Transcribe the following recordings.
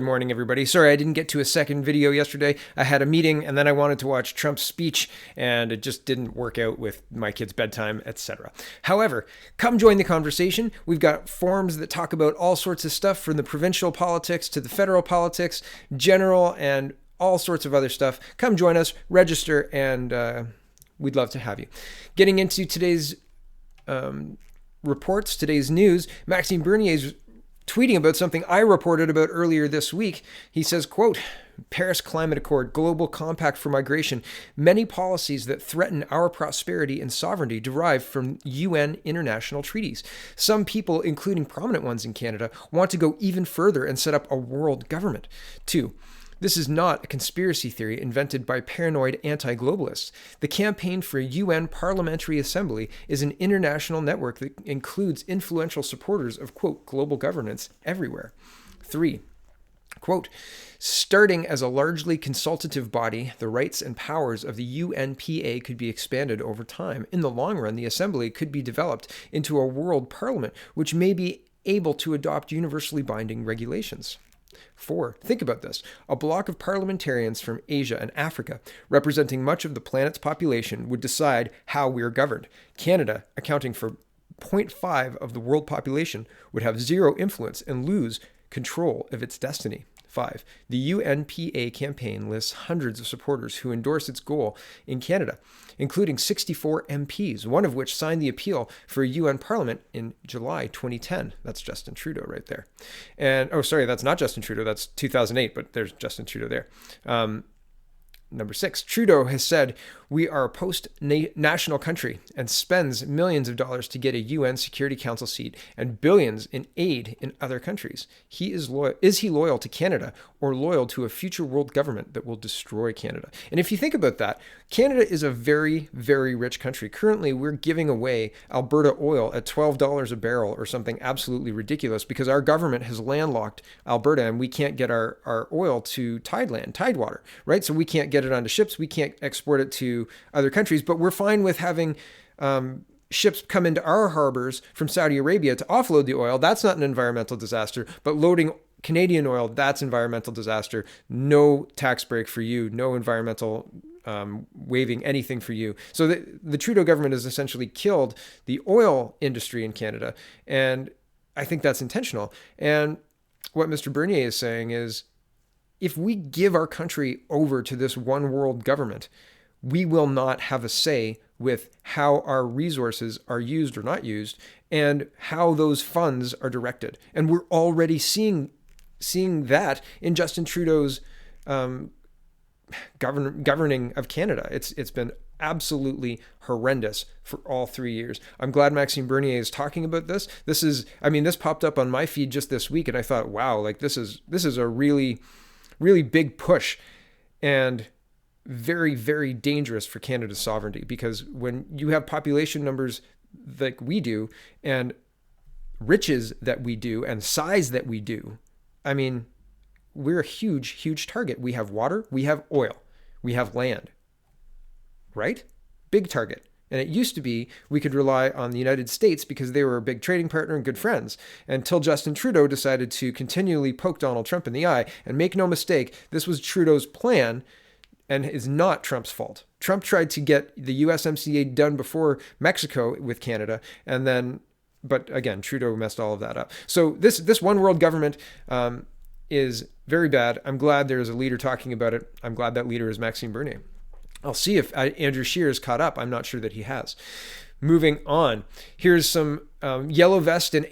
Good morning, everybody. Sorry, I didn't get to a second video yesterday. I had a meeting and then I wanted to watch Trump's speech and it just didn't work out with my kids' bedtime, etc. However, come join the conversation. We've got forums that talk about all sorts of stuff from the provincial politics to the federal politics, general, and all sorts of other stuff. Come join us, register, and we'd love to have you. Getting into today's reports, today's news, Maxime Bernier's tweeting about something I reported about earlier this week. He says, quote, Paris Climate Accord, Global Compact for Migration, many policies that threaten our prosperity and sovereignty derive from UN international treaties. Some people, including prominent ones in Canada, want to go even further and set up a world government. 2. This is not a conspiracy theory invented by paranoid anti-globalists. The Campaign for UN Parliamentary Assembly is an international network that includes influential supporters of, quote, global governance everywhere. 3. Quote, starting as a largely consultative body, the rights and powers of the UNPA could be expanded over time. In the long run, the Assembly could be developed into a world parliament, which may be able to adopt universally binding regulations. 4. Think about this. A block of parliamentarians from Asia and Africa, representing much of the planet's population, would decide how we're governed. Canada, accounting for 0.5 of the world population, would have zero influence and lose control of its destiny. 5. The UNPA campaign lists hundreds of supporters who endorse its goal in Canada, including 64 MPs, one of which signed the appeal for a UN Parliament in July 2010. That's Justin Trudeau right there. And, oh, sorry, that's not Justin Trudeau. That's 2008, but there's Justin Trudeau there. Number 6, Trudeau has said we are a post-national country and spends millions of dollars to get a UN Security Council seat and billions in aid in other countries. Is he loyal to Canada or loyal to a future world government that will destroy Canada? And if you think about that, Canada is a very, very rich country. Currently, we're giving away Alberta oil at $12 a barrel or something absolutely ridiculous because our government has landlocked Alberta and we can't get our oil to tidewater, right? So we can't get it onto ships. We can't export it to other countries, but we're fine with having ships come into our harbors from Saudi Arabia to offload the oil. That's not an environmental disaster, but loading Canadian oil, that's environmental disaster. No tax break for you, no environmental waiving anything for you. So the Trudeau government has essentially killed the oil industry in Canada. And I think that's intentional. And what Mr. Bernier is saying is, if we give our country over to this one world government, we will not have a say with how our resources are used or not used and how those funds are directed. And we're already seeing that in Justin Trudeau's governing of Canada. It's been absolutely horrendous for all 3 years. I'm glad Maxime Bernier is talking about this. This popped up on my feed just this week and I thought, wow, like this is a really, really big push and very, very dangerous for Canada's sovereignty, because when you have population numbers like we do and riches that we do and size that we do, I mean, we're a huge, huge target. We have water, we have oil, we have land, right? Big target. And it used to be we could rely on the United States because they were a big trading partner and good friends, until Justin Trudeau decided to continually poke Donald Trump in the eye. And make no mistake, this was Trudeau's plan and is not Trump's fault. Trump tried to get the USMCA done before Mexico with Canada, but again, Trudeau messed all of that up. So this one world government is very bad. I'm glad there's a leader talking about it. I'm glad that leader is Maxime Bernier. I'll see if Andrew Scheer is caught up. I'm not sure that he has. Moving on, here's some yellow vest and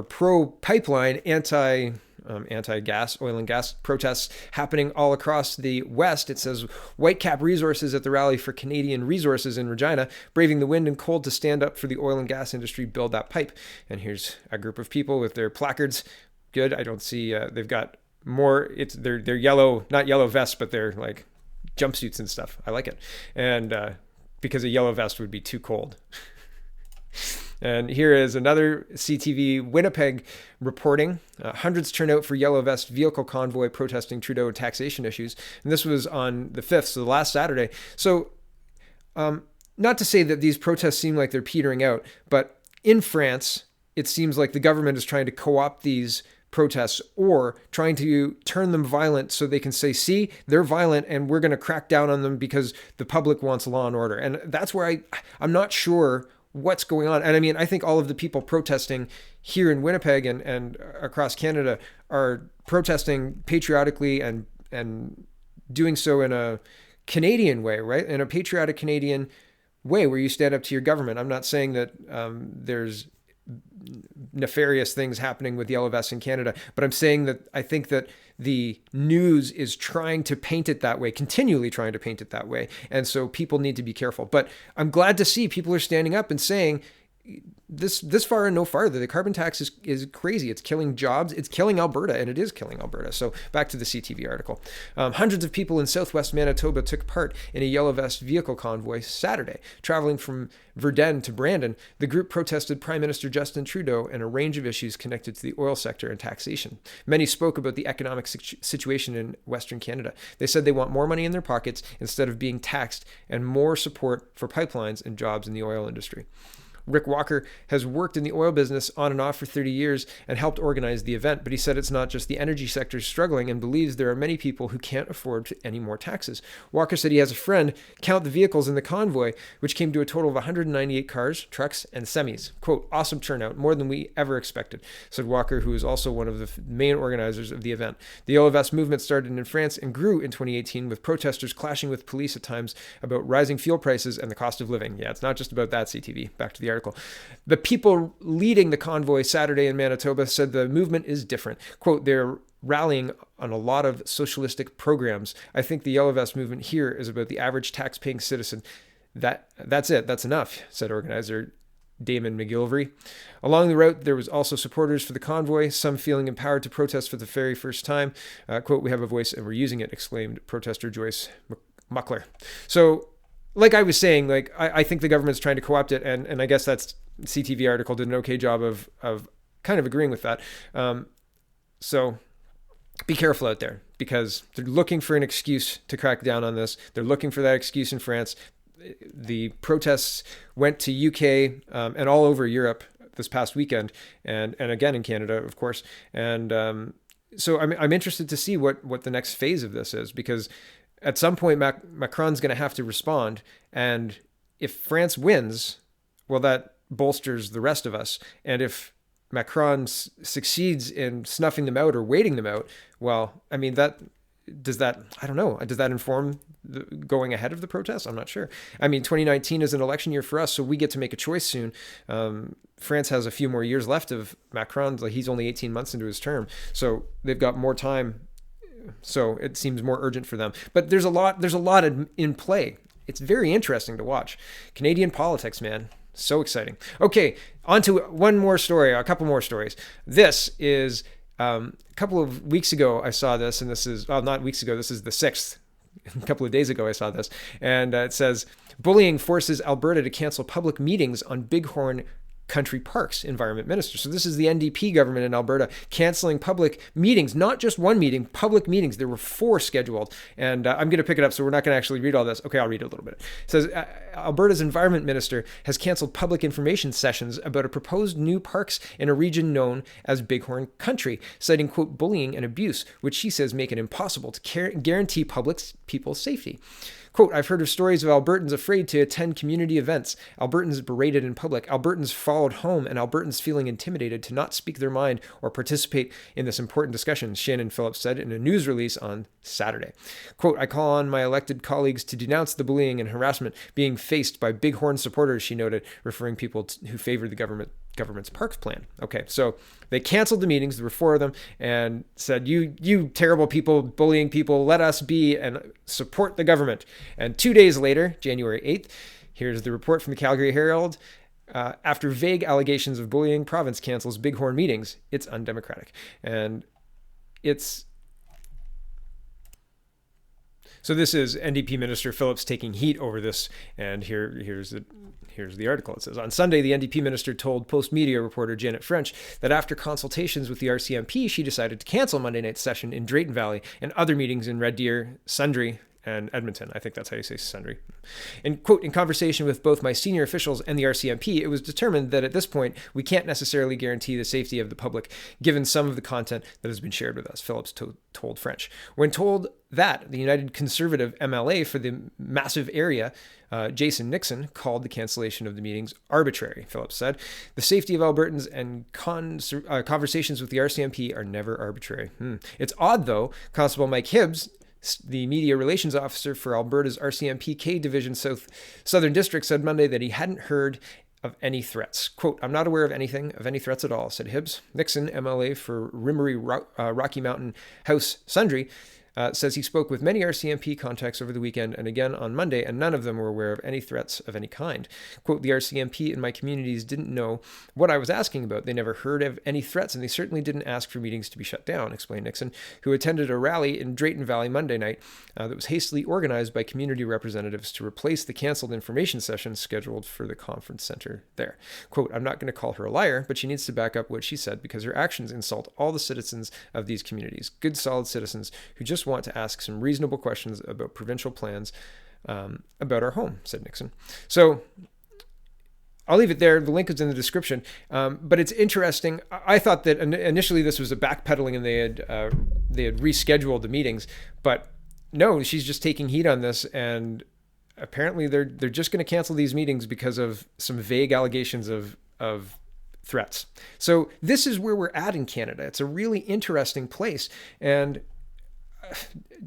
pro-pipeline, anti-gas, oil and gas protests happening all across the West. It says Whitecap Resources at the rally for Canadian Resources in Regina, braving the wind and cold to stand up for the oil and gas industry, build that pipe. And here's a group of people with their placards. Good. I don't see, they've got more, they're yellow, not yellow vests, but they're like jumpsuits and stuff. I like it. And because a yellow vest would be too cold. And here is another CTV Winnipeg reporting. Hundreds turn out for yellow vest vehicle convoy protesting Trudeau and taxation issues. And this was on the 5th, so the last Saturday. So not to say that these protests seem like they're petering out, but in France, it seems like the government is trying to co-opt these protests or trying to turn them violent so they can say, see, they're violent and we're going to crack down on them because the public wants law and order. And that's where I'm not sure what's going on. And I mean, I think all of the people protesting here in Winnipeg and across Canada are protesting patriotically and doing so in a Canadian way, right? In a patriotic Canadian way where you stand up to your government. I'm not saying that there's nefarious things happening with yellow vests in Canada, but I'm saying that I think that the news is trying to paint it that way, continually trying to paint it that way. And so people need to be careful. But I'm glad to see people are standing up and saying, this far and no farther. The carbon tax is crazy. It's killing jobs. It's killing Alberta, and it is killing Alberta. So back to the CTV article. Hundreds of people in southwest Manitoba took part in a yellow vest vehicle convoy Saturday. Traveling from Verdun to Brandon, the group protested Prime Minister Justin Trudeau and a range of issues connected to the oil sector and taxation. Many spoke about the economic situation in Western Canada. They said they want more money in their pockets instead of being taxed and more support for pipelines and jobs in the oil industry. Rick Walker has worked in the oil business on and off for 30 years and helped organize the event, but he said it's not just the energy sector struggling and believes there are many people who can't afford any more taxes. Walker said he has a friend count the vehicles in the convoy, which came to a total of 198 cars, trucks, and semis. Quote, awesome turnout, more than we ever expected, said Walker, who is also one of the main organizers of the event. The Yellow Vest movement started in France and grew in 2018 with protesters clashing with police at times about rising fuel prices and the cost of living. Yeah, it's not just about that, CTV. Back to the article. The people leading the convoy Saturday in Manitoba said the movement is different. Quote, they're rallying on a lot of socialistic programs. I think the Yellow Vest movement here is about the average tax-paying citizen. That's it. That's enough, said organizer Damon McGilvery. Along the route, there was also supporters for the convoy, some feeling empowered to protest for the very first time. Quote, we have a voice and we're using it, exclaimed protester Joyce Muckler. So, like I was saying, like I think the government's trying to co-opt it, and I guess that's CTV article did an okay job of kind of agreeing with that. So be careful out there because they're looking for an excuse to crack down on this. They're looking for that excuse in France. The protests went to UK and all over Europe this past weekend, and again in Canada, of course. And so I'm interested to see what the next phase of this is, because at some point, Macron's going to have to respond. And if France wins, well, that bolsters the rest of us. And if Macron succeeds in snuffing them out or waiting them out, well, I mean, I don't know. Does that inform going ahead of the protest? I'm not sure. I mean, 2019 is an election year for us, so we get to make a choice soon. France has a few more years left of Macron. Like, he's only 18 months into his term. So they've got more time. So it seems more urgent for them. But there's a lot in play. It's very interesting to watch. Canadian politics, man. So exciting. Okay, on to one more story, a couple more stories. This is a couple of weeks ago I saw this, and this is, well, not weeks ago, this is the 6th. A couple of days ago I saw this. And it says, bullying forces Alberta to cancel public meetings on Bighorn Country Parks, Environment Minister. So this is the NDP government in Alberta canceling public meetings, not just one meeting, public meetings. There were 4 scheduled, and I'm going to pick it up, so we're not going to actually read all this. Okay, I'll read it a little bit. It says, Alberta's Environment Minister has canceled public information sessions about a proposed new parks in a region known as Bighorn Country, citing, quote, bullying and abuse, which she says make it impossible to guarantee people's safety. Quote, I've heard of stories of Albertans afraid to attend community events, Albertans berated in public, Albertans followed home, and Albertans feeling intimidated to not speak their mind or participate in this important discussion, Shannon Phillips said in a news release on Saturday. Quote, I call on my elected colleagues to denounce the bullying and harassment being faced by Bighorn supporters, she noted, referring people who favored the government's parks plan. Okay, so they canceled the meetings. There were 4 of them, and said, you terrible people bullying people, let us be and support the government. And 2 days later, January 8th, here's the report from the Calgary Herald. After vague allegations of bullying, province cancels Bighorn meetings. It's undemocratic. And it's... So this is NDP Minister Phillips taking heat over this, and here's the article. It says, on Sunday, the NDP minister told Post Media reporter Janet French that after consultations with the RCMP, she decided to cancel Monday night's session in Drayton Valley and other meetings in Red Deer, Sundre, and Edmonton. I think that's how you say Sundre. And quote, in conversation with both my senior officials and the RCMP, it was determined that at this point, we can't necessarily guarantee the safety of the public, given some of the content that has been shared with us, Phillips told French. When told that, the United Conservative MLA for the massive area, Jason Nixon, called the cancellation of the meetings arbitrary, Phillips said. The safety of Albertans and conversations with the RCMP are never arbitrary. It's odd, though. Constable Mike Hibbs, the media relations officer for Alberta's RCMP Division Southern District, said Monday that he hadn't heard of any threats. Quote, I'm not aware of any threats at all, said Hibbs. Nixon, MLA for Rimmery Rocky Mountain House Sundre, says he spoke with many RCMP contacts over the weekend and again on Monday, and none of them were aware of any threats of any kind. Quote, the RCMP in my communities didn't know what I was asking about. They never heard of any threats, and they certainly didn't ask for meetings to be shut down, explained Nixon, who attended a rally in Drayton Valley Monday night that was hastily organized by community representatives to replace the canceled information session scheduled for the conference center there. Quote, I'm not going to call her a liar, but she needs to back up what she said because her actions insult all the citizens of these communities, good, solid citizens who just want to ask some reasonable questions about provincial plans about our home, said Nixon. So I'll leave it there. The link is in the description. But it's interesting. I thought that initially this was a backpedaling and they had rescheduled the meetings, but no, she's just taking heat on this, and apparently they're just going to cancel these meetings because of some vague allegations of threats. So this is where we're at in Canada. It's a really interesting place, and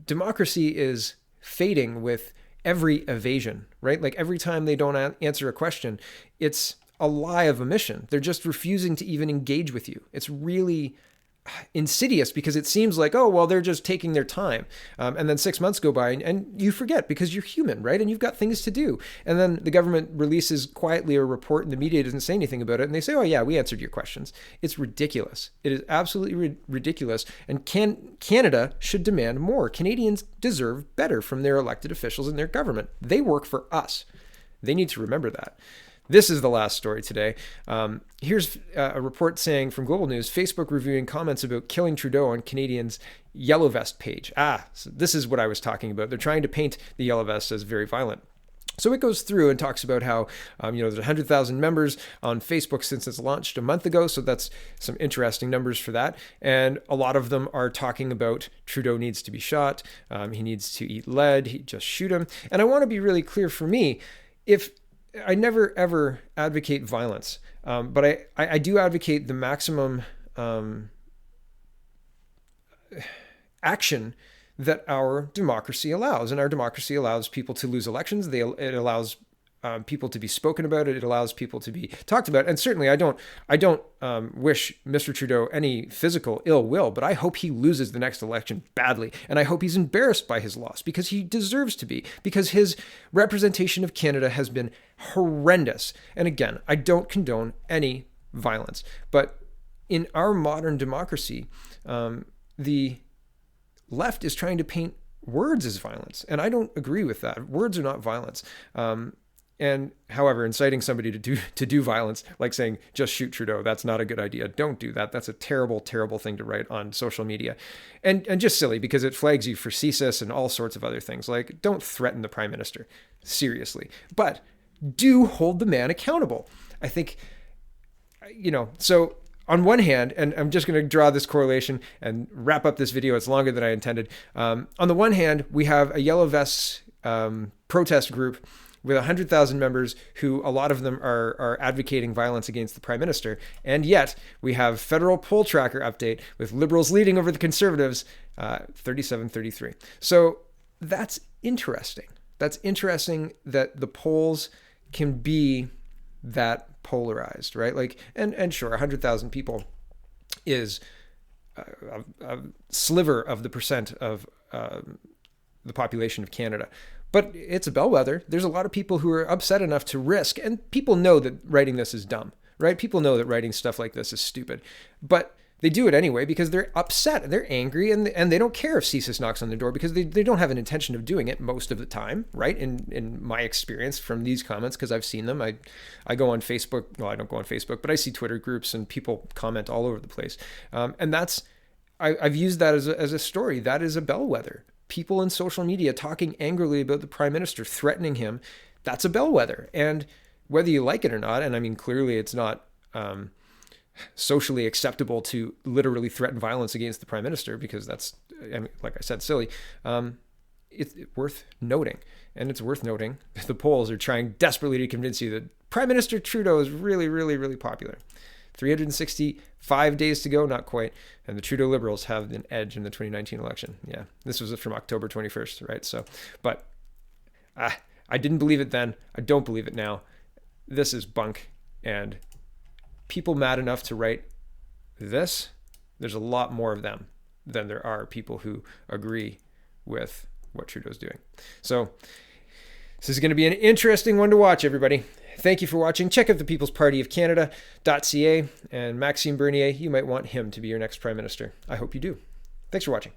democracy is fading with every evasion, right? Like every time they don't answer a question, it's a lie of omission. They're just refusing to even engage with you. It's really insidious because it seems like, oh, well, they're just taking their time. And then 6 months go by and you forget because you're human, right? And you've got things to do. And then the government releases quietly a report and the media doesn't say anything about it. And they say, oh, yeah, we answered your questions. It's ridiculous. It is absolutely ridiculous. And Canada should demand more. Canadians deserve better from their elected officials and their government. They work for us. They need to remember that. This is the last story today. Here's a report saying from Global News, Facebook reviewing comments about killing Trudeau on Canadians' Yellow Vest page. So this is what I was talking about. They're trying to paint the Yellow Vest as very violent. So it goes through and talks about how, there's 100,000 members on Facebook since it's launched a month ago. So that's some interesting numbers for that. And a lot of them are talking about Trudeau needs to be shot. He needs to eat lead. Just shoot him. And I want to be really clear for me, if I never, ever advocate violence, but I do advocate the maximum action that our democracy allows. And our democracy allows people to lose elections. It allows people to be spoken about. It allows people to be talked about. And certainly I don't wish Mr. Trudeau any physical ill will, but I hope he loses the next election badly. And I hope he's embarrassed by his loss because he deserves to be, because his representation of Canada has been horrendous. And again, I don't condone any violence, but in our modern democracy, the left is trying to paint words as violence. And I don't agree with that. Words are not violence. And however, inciting somebody to do violence, like saying, just shoot Trudeau, that's not a good idea. Don't do that. That's a terrible, terrible thing to write on social media. And just silly because it flags you for CSIS and all sorts of other things. Like, don't threaten the Prime Minister. Seriously. But do hold the man accountable. I think, so on one hand, and I'm just going to draw this correlation and wrap up this video. It's longer than I intended. On the one hand, we have a Yellow Vests protest group with 100,000 members who a lot of them are advocating violence against the Prime Minister. And yet we have federal poll tracker update with Liberals leading over the Conservatives, 37-33. So that's interesting. That's interesting that the polls can be that polarized, right? Like, and sure, 100,000 people is a sliver of the percent of the population of Canada. But it's a bellwether. There's a lot of people who are upset enough to risk, and people know that writing this is dumb, right? People know that writing stuff like this is stupid, but they do it anyway because they're upset and they're angry, and they don't care if CSIS knocks on the door because they don't have an intention of doing it most of the time, right? In my experience from these comments, because I've seen them, I go on Facebook. Well, I don't go on Facebook, but I see Twitter groups and people comment all over the place, and I've used that as a story. That is a bellwether. people in social media talking angrily about the prime minister, threatening him, that's a bellwether. And whether you like it or not, and I mean, clearly it's not socially acceptable to literally threaten violence against the prime minister, because that's, I mean, like I said, silly. It's worth noting. And it's worth noting that the polls are trying desperately to convince you that Prime Minister Trudeau is really, really, really popular. 365 days to go, not quite. And the Trudeau Liberals have an edge in the 2019 election. Yeah, this was from October 21st, right? So, but I didn't believe it then. I don't believe it now. This is bunk. And people mad enough to write this, there's a lot more of them than there are people who agree with what Trudeau's doing. So this is going to be an interesting one to watch, everybody. Thank you for watching. Check out the People's Party of Canada.ca, and Maxime Bernier, you might want him to be your next prime minister. I hope you do. Thanks for watching.